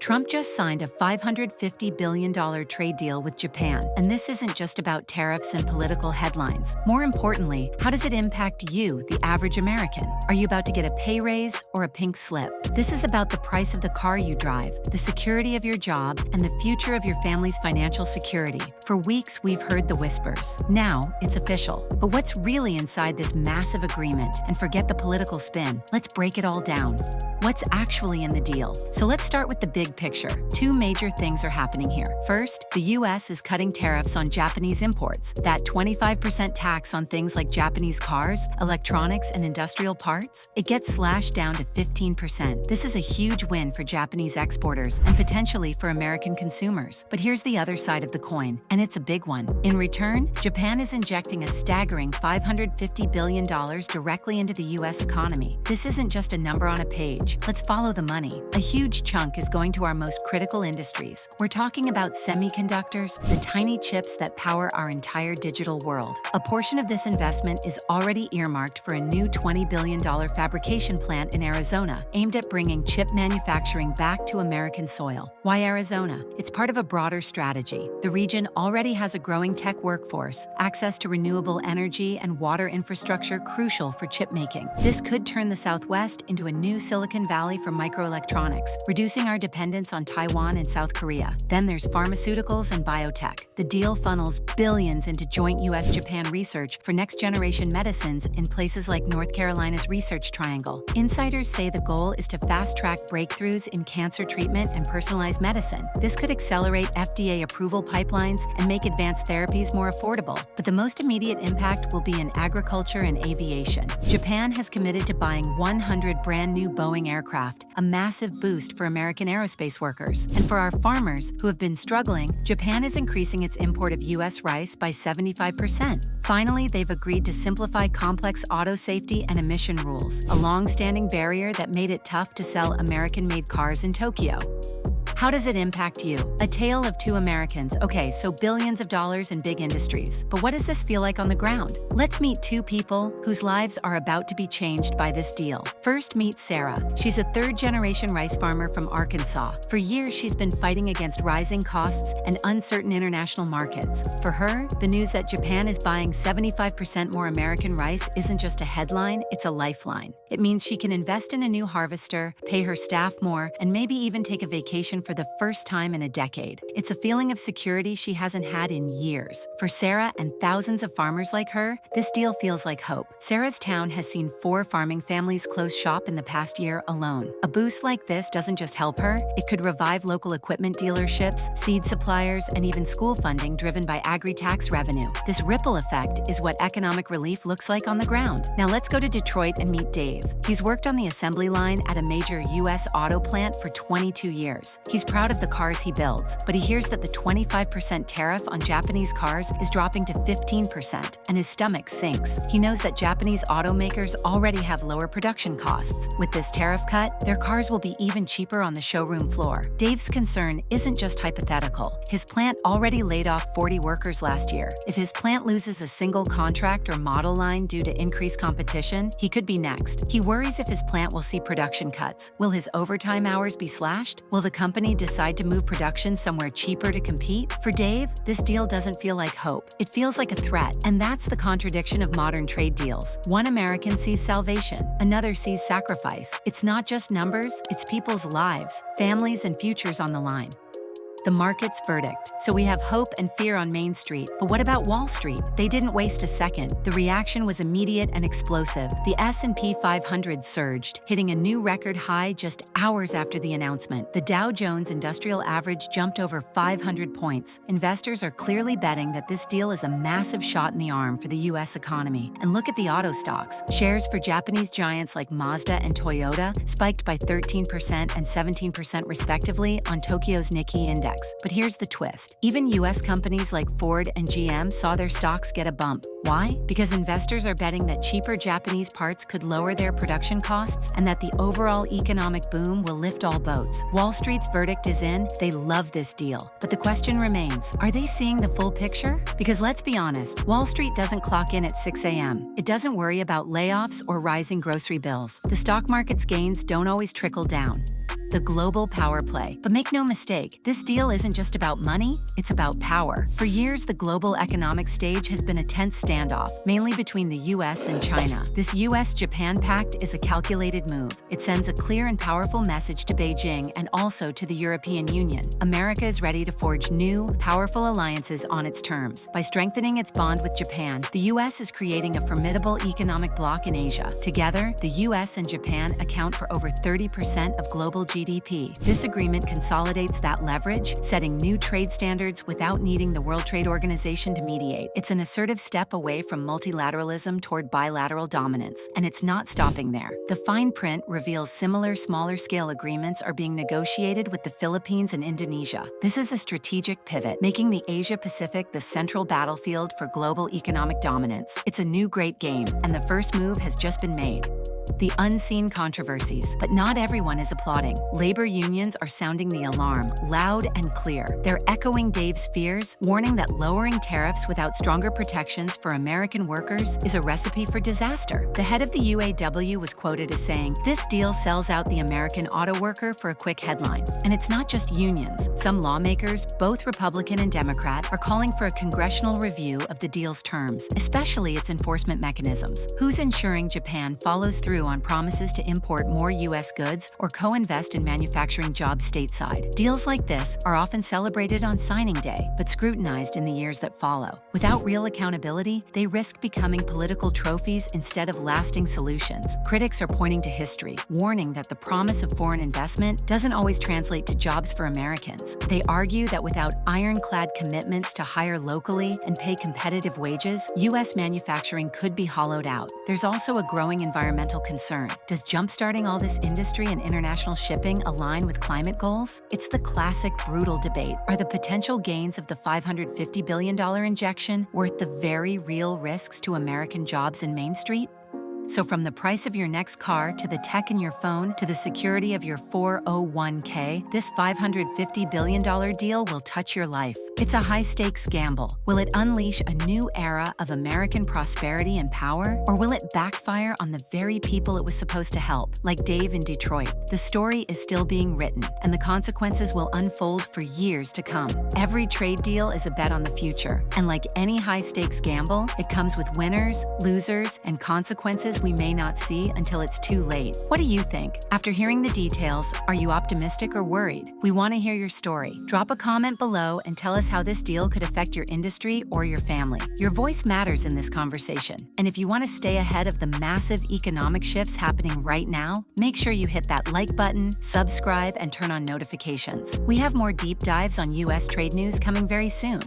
Trump just signed a $550 billion trade deal with Japan, and this isn't just about tariffs and political headlines. More importantly, how does it impact you, the average American? Are you about to get a pay raise or a pink slip? This is about the price of the car you drive, the security of your job, and the future of your family's financial security. For weeks, we've heard the whispers. Now, it's official. But what's really inside this massive agreement? And forget the political spin. Let's break it all down. What's actually in the deal? So let's start with the big picture. Two major things are happening here. First, the U.S. is cutting tariffs on Japanese imports. That 25% tax on things like Japanese cars, electronics, and industrial parts, it gets slashed down to 15%. This is a huge win for Japanese exporters and potentially for American consumers. But here's the other side of the coin, and it's a big one. In return, Japan is injecting a staggering $550 billion directly into the U.S. economy. This isn't just a number on a page. Let's follow the money. A huge chunk is going to our most critical industries. We're talking about semiconductors, the tiny chips that power our entire digital world. A portion of this investment is already earmarked for a new $20 billion fabrication plant in Arizona, aimed at bringing chip manufacturing back to American soil. Why Arizona? It's part of a broader strategy. The region already has a growing tech workforce, access to renewable energy, and water infrastructure crucial for chip making. This could turn the Southwest into a new Silicon Valley for microelectronics, reducing our dependence on Taiwan and South Korea. Then there's pharmaceuticals and biotech. The deal funnels billions into joint U.S. Japan research for next-generation medicines in places like North Carolina's Research Triangle. Insiders say the goal is to fast-track breakthroughs in cancer treatment and personalized medicine. This could accelerate FDA approval pipelines and make advanced therapies more affordable. But the most immediate impact will be in agriculture and aviation. Japan has committed to buying 100 brand-new Boeing aircraft, a massive boost for American aerospace workers. And for our farmers who have been struggling, Japan is increasing its import of U.S. rice by 75%. Finally, they've agreed to simplify complex auto safety and emission rules, a long-standing barrier that made it tough to sell American-made cars in Tokyo. How does it impact you? A tale of two Americans. Okay, so billions of dollars in big industries. But what does this feel like on the ground? Let's meet two people whose lives are about to be changed by this deal. First, meet Sarah. She's a third-generation rice farmer from Arkansas. For years, she's been fighting against rising costs and uncertain international markets. For her, the news that Japan is buying 75% more American rice isn't just a headline, it's a lifeline. It means she can invest in a new harvester, pay her staff more, and maybe even take a vacation for the first time in a decade. It's a feeling of security she hasn't had in years. For Sarah and thousands of farmers like her, this deal feels like hope. Sarah's town has seen 4 farming families close shop in the past year alone. A boost like this doesn't just help her, it could revive local equipment dealerships, seed suppliers, and even school funding driven by agri-tax revenue. This ripple effect is what economic relief looks like on the ground. Now let's go to Detroit and meet Dave. He's worked on the assembly line at a major U.S. auto plant for 22 years. He's proud of the cars he builds, but he hears that the 25% tariff on Japanese cars is dropping to 15%, and his stomach sinks. He knows that Japanese automakers already have lower production costs. With this tariff cut, their cars will be even cheaper on the showroom floor. Dave's concern isn't just hypothetical. His plant already laid off 40 workers last year. If his plant loses a single contract or model line due to increased competition, he could be next. He worries if his plant will see production cuts. Will his overtime hours be slashed? Will the company decide to move production somewhere cheaper to compete? For Dave, this deal doesn't feel like hope. It feels like a threat, and that's the contradiction of modern trade deals. One American sees salvation, another sees sacrifice. It's not just numbers, it's people's lives, families, and futures on the line. The market's verdict. So we have hope and fear on Main Street. But what about Wall Street? They didn't waste a second. The reaction was immediate and explosive. The S&P 500 surged, hitting a new record high just hours after the announcement. The Dow Jones Industrial Average jumped over 500 points. Investors are clearly betting that this deal is a massive shot in the arm for the U.S. economy. And look at the auto stocks. Shares for Japanese giants like Mazda and Toyota spiked by 13% and 17% respectively on Tokyo's Nikkei index. But here's the twist. Even U.S. companies like Ford and GM saw their stocks get a bump. Why? Because investors are betting that cheaper Japanese parts could lower their production costs and that the overall economic boom will lift all boats. Wall Street's verdict is in. They love this deal. But the question remains, are they seeing the full picture? Because let's be honest, Wall Street doesn't clock in at 6 a.m. It doesn't worry about layoffs or rising grocery bills. The stock market's gains don't always trickle down. the global power play. But make no mistake, this deal isn't just about money, it's about power. For years, the global economic stage has been a tense standoff, mainly between the U.S. and China. This U.S. Japan Pact is a calculated move. It sends a clear and powerful message to Beijing and also to the European Union. America is ready to forge new, powerful alliances on its terms. By strengthening its bond with Japan, the U.S. is creating a formidable economic bloc in Asia. Together, the U.S. and Japan account for over 30% of global GDP. This agreement consolidates that leverage, setting new trade standards without needing the World Trade Organization to mediate. It's an assertive step away from multilateralism toward bilateral dominance, and it's not stopping there. The fine print reveals similar smaller-scale agreements are being negotiated with the Philippines and Indonesia. This is a strategic pivot, making the Asia-Pacific the central battlefield for global economic dominance. It's a new great game, and the first move has just been made. The unseen controversies, but not everyone is applauding. Labor unions are sounding the alarm, loud and clear. They're echoing Dave's fears, warning that lowering tariffs without stronger protections for American workers is a recipe for disaster. The head of the UAW was quoted as saying, "This deal sells out the American auto worker for a quick headline." And it's not just unions. Some lawmakers, both Republican and Democrat, are calling for a congressional review of the deal's terms, especially its enforcement mechanisms. Who's ensuring Japan follows through on promises to import more U.S. goods or co-invest in manufacturing jobs stateside? Deals like this are often celebrated on signing day, but scrutinized in the years that follow. Without real accountability, they risk becoming political trophies instead of lasting solutions. Critics are pointing to history, warning that the promise of foreign investment doesn't always translate to jobs for Americans. They argue that without ironclad commitments to hire locally and pay competitive wages, U.S. manufacturing could be hollowed out. There's also a growing environmental concern. Does jumpstarting all this industry and international shipping align with climate goals? It's the classic brutal debate. Are the potential gains of the $550 billion injection worth the very real risks to American jobs in Main Street? So from the price of your next car to the tech in your phone to the security of your 401k, this $550 billion deal will touch your life. It's a high-stakes gamble. Will it unleash a new era of American prosperity and power? Or will it backfire on the very people it was supposed to help, like Dave in Detroit? The story is still being written, and the consequences will unfold for years to come. Every trade deal is a bet on the future, and like any high-stakes gamble, it comes with winners, losers, and consequences we may not see until it's too late. What do you think? After hearing the details, are you optimistic or worried? We want to hear your story. Drop a comment below and tell us how this deal could affect your industry or your family. Your voice matters in this conversation. And if you want to stay ahead of the massive economic shifts happening right now, make sure you hit that like button, subscribe, and turn on notifications. We have more deep dives on U.S. trade news coming very soon.